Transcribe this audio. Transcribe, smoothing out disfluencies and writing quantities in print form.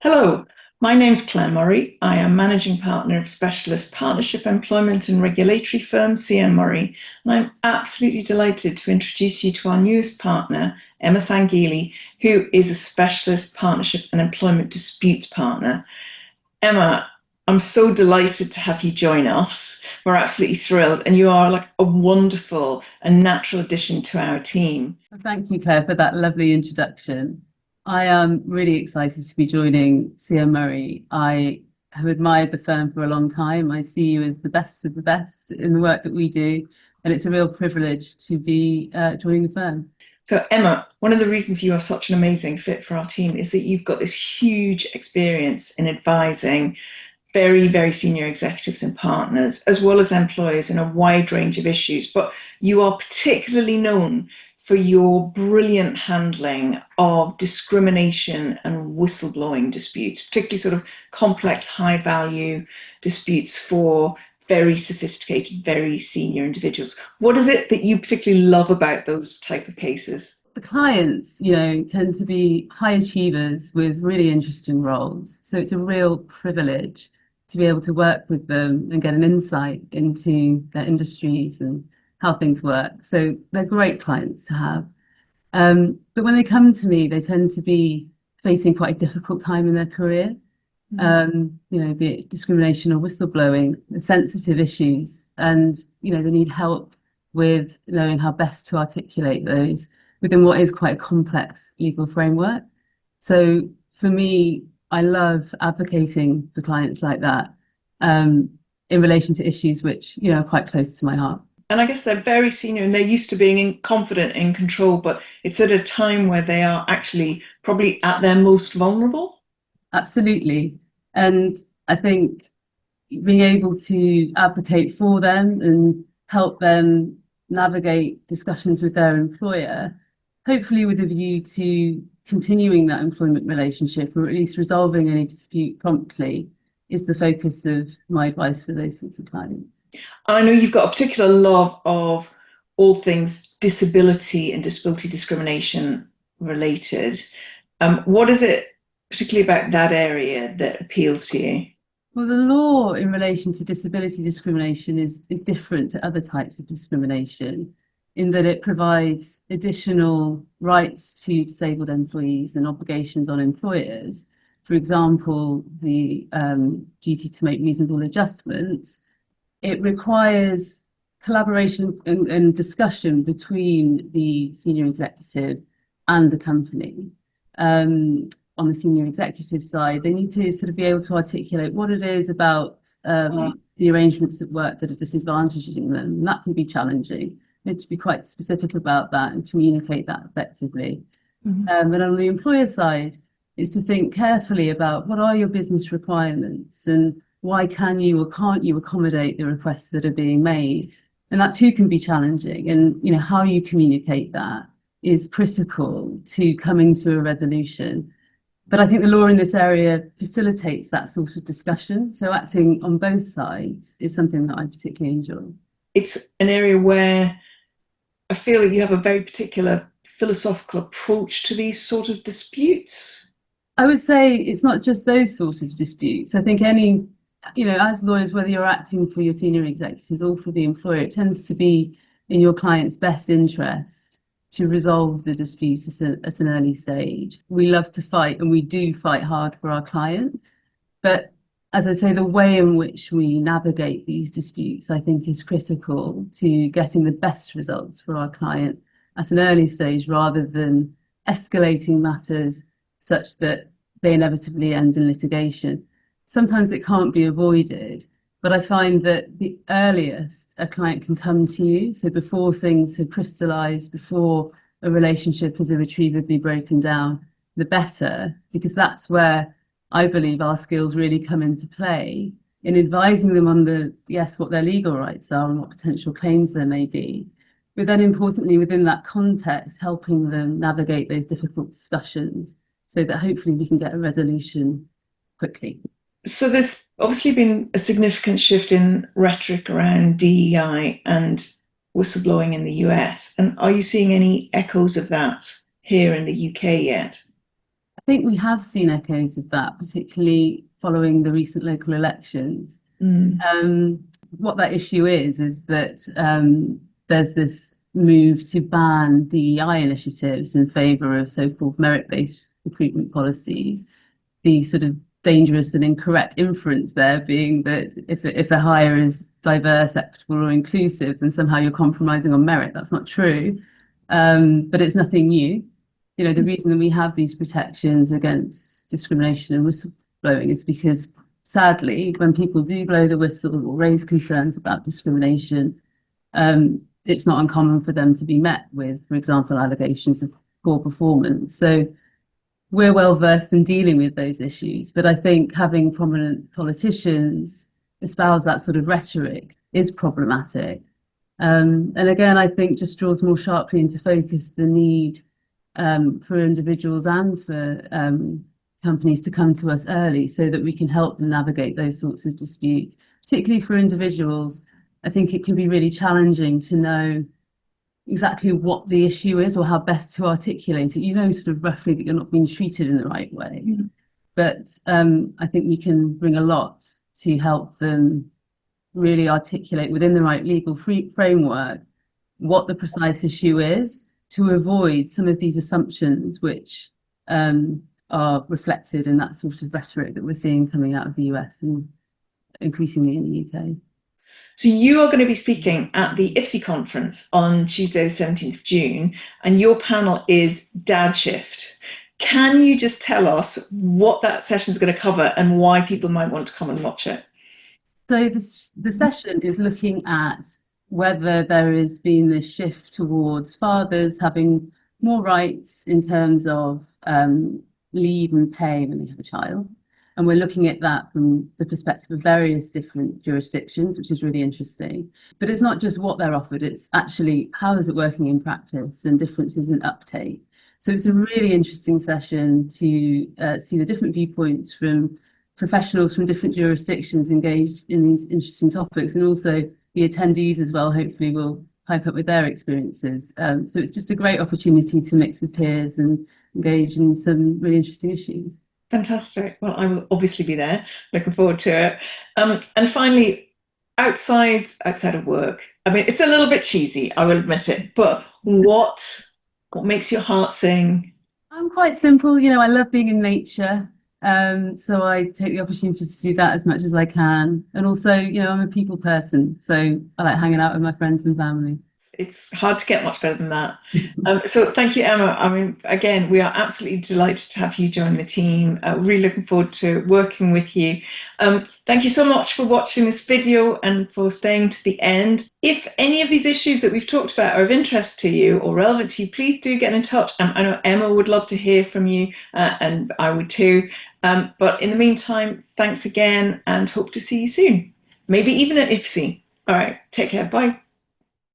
Hello, my name's Claire Murray. I am Managing Partner of Specialist Partnership Employment and Regulatory firm CM Murray, and I'm absolutely delighted to introduce you to our newest partner, Emma Sangeelee, who is a Specialist Partnership and Employment Dispute Partner. Emma, I'm so delighted to have you join us. We're absolutely thrilled, and you are like a wonderful and natural addition to our team. Thank you, Claire, for that lovely introduction. I am really excited to be joining CM Murray. I have admired the firm for a long time. I see you as the best of the best in the work that we do, and it's a real privilege to be joining the firm. So, Emma, one of the reasons you are such an amazing fit for our team is that you've got this huge experience in advising very, very senior executives and partners, as well as employers, in a wide range of issues. But you are particularly known for your brilliant handling of discrimination and whistleblowing disputes, particularly sort of complex, high-value disputes for very sophisticated, very senior individuals. What is it that you particularly love about those type of cases? The clients, tend to be high achievers with really interesting roles. So it's a real privilege to be able to work with them and get an insight into their industries and how things work. So they're great clients to have. But when they come to me, they tend to be facing quite a difficult time in their career. Be it discrimination or whistleblowing, sensitive issues, and they need help with knowing how best to articulate those within what is quite a complex legal framework. So for me, I love advocating for clients like that in relation to issues which are quite close to my heart. And I guess they're very senior and they're used to being confident, in control, but it's at a time where they are actually probably at their most vulnerable. Absolutely. And I think being able to advocate for them and help them navigate discussions with their employer, hopefully with a view to continuing that employment relationship, or at least resolving any dispute promptly, is the focus of my advice for those sorts of clients. I know you've got a particular love of all things disability and disability discrimination related. What is it particularly about that area that appeals to you? Well, the law in relation to disability discrimination is different to other types of discrimination in that it provides additional rights to disabled employees and obligations on employers. For example, the duty to make reasonable adjustments. It requires collaboration and discussion between the senior executive and the company. On the senior executive side, they need to sort of be able to articulate what it is about the arrangements at work that are disadvantaging them. And that can be challenging. You need to be quite specific about that and communicate that effectively. But on the employer side, is to think carefully about what are your business requirements and why can you or can't you accommodate the requests that are being made? And that too can be challenging. And how you communicate that is critical to coming to a resolution. But I think the law in this area facilitates that sort of discussion. So acting on both sides is something that I particularly enjoy. It's an area where I feel that you have a very particular philosophical approach to these sort of disputes. I would say it's not just those sorts of disputes. I think any, as lawyers, whether you're acting for your senior executives or for the employer, it tends to be in your client's best interest to resolve the dispute at an early stage. We love to fight, and we do fight hard for our client. But as I say, the way in which we navigate these disputes, I think, is critical to getting the best results for our client at an early stage, rather than escalating matters such that they inevitably end in litigation. Sometimes it can't be avoided, but I find that the earliest a client can come to you, so before things have crystallized, before a relationship is irretrievably broken down, the better, because that's where I believe our skills really come into play in advising them on what their legal rights are and what potential claims there may be. But then importantly, within that context, helping them navigate those difficult discussions so that hopefully we can get a resolution quickly. So there's obviously been a significant shift in rhetoric around DEI and whistleblowing in the US. And are you seeing any echoes of that here in the UK yet? think we have seen echoes of that, particularly following the recent local elections. What that issue is that there's this move to ban DEI initiatives in favour of so-called merit-based recruitment policies. The sort of dangerous and incorrect inference there being that if a hire is diverse, equitable or inclusive, then somehow you're compromising on merit. That's not true, but it's nothing new. You know, the reason that we have these protections against discrimination and whistleblowing is because, sadly, when people do blow the whistle or raise concerns about discrimination, it's not uncommon for them to be met with, for example, allegations of poor performance. So we're well versed in dealing with those issues, but I think having prominent politicians espouse that sort of rhetoric is problematic. And again, I think just draws more sharply into focus the need for individuals and for companies to come to us early so that we can help them navigate those sorts of disputes. Particularly for individuals, I think it can be really challenging to know exactly what the issue is or how best to articulate it. You know, sort of roughly that you're not being treated in the right way. But I think we can bring a lot to help them really articulate within the right legal framework what the precise issue is, to avoid some of these assumptions which are reflected in that sort of rhetoric that we're seeing coming out of the US and increasingly in the UK. So you are going to be speaking at the IFSI conference on Tuesday, the 17th of June, and your panel is Dad Shift. Can you just tell us what that session is going to cover and why people might want to come and watch it? So the session is looking at whether there has been this shift towards fathers having more rights in terms of leave and pay when they have a child. And we're looking at that from the perspective of various different jurisdictions, which is really interesting. But it's not just what they're offered, it's actually how is it working in practice and differences in uptake. So it's a really interesting session to see the different viewpoints from professionals from different jurisdictions engaged in these interesting topics, and also the attendees as well, hopefully will pipe up with their experiences. So it's just a great opportunity to mix with peers and engage in some really interesting issues. Fantastic. Well, I will obviously be there. Looking forward to it. And finally, outside of work, I mean, it's a little bit cheesy, I will admit it, but what makes your heart sing? I'm quite simple. You know, I love being in nature. So I take the opportunity to do that as much as I can. And also, you know, I'm a people person, so I like hanging out with my friends and family. It's hard to get much better than that. So thank you, Emma. I mean, again, we are absolutely delighted to have you join the team. Really looking forward to working with you. Thank you so much for watching this video and for staying to the end. If any of these issues that we've talked about are of interest to you or relevant to you, please do get in touch. I know Emma would love to hear from you, and I would too. But in the meantime, thanks again and hope to see you soon. Maybe even at IFSI. All right, take care. Bye.